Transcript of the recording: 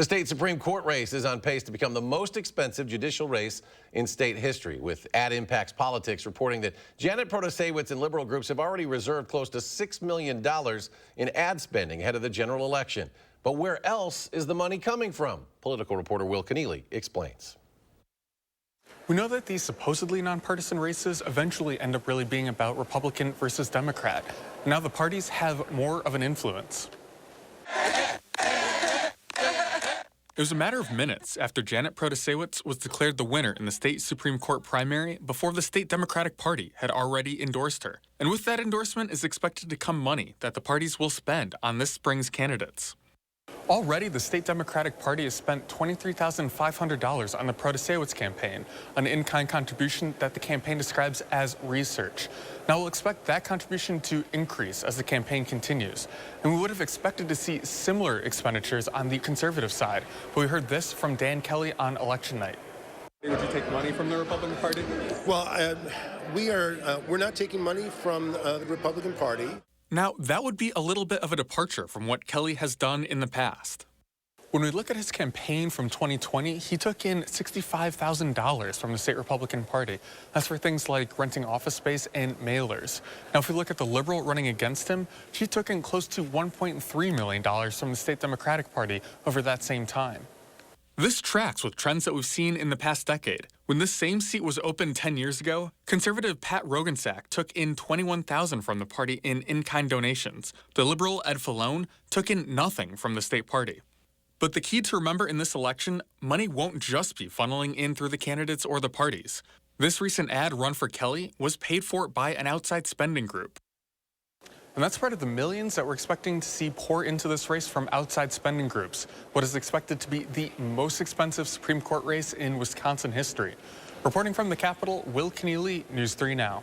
The state Supreme Court race is on pace to become the most expensive judicial race in state history, with Ad Impacts Politics reporting that Janet Protasewicz and liberal groups have already reserved close to $6 million in ad spending ahead of the general election. But where else is the money coming from? Political reporter Will Kenneally explains. We know that these supposedly nonpartisan races eventually end up really being about Republican versus Democrat. Now the parties have more of an influence. It was a matter of minutes after Janet Protasewicz was declared the winner in the state Supreme Court primary before the state Democratic Party had already endorsed her. And with that endorsement is expected to come money that the parties will spend on this spring's candidates. Already, the state Democratic Party has spent $23,500 on the Protasewicz campaign, an in-kind contribution that the campaign describes as research. Now, we'll expect that contribution to increase as the campaign continues. And we would have expected to see similar expenditures on the conservative side, but we heard this from Dan Kelly on election night. Would you take money from the Republican Party? Well, we're not taking money from the Republican Party. Now, that would be a little bit of a departure from what Kelly has done in the past. When we look at his campaign from 2020, he took in $65,000 from the state Republican Party. That's for things like renting office space and mailers. Now, if we look at the liberal running against him, she took in close to $1.3 million from the state Democratic Party over that same time. This tracks with trends that we've seen in the past decade. When this same seat was opened 10 years ago, conservative Pat Rogansack took in $21,000 from the party in in-kind donations. The liberal Ed Fallone took in nothing from the state party. But the key to remember in this election, money won't just be funneling in through the candidates or the parties. This recent ad run for Kelly was paid for by an outside spending group. And that's part of the millions that we're expecting to see pour into this race from outside spending groups, what is expected to be the most expensive Supreme Court race in Wisconsin history. Reporting from the Capitol, Will Kenneally, News 3 Now.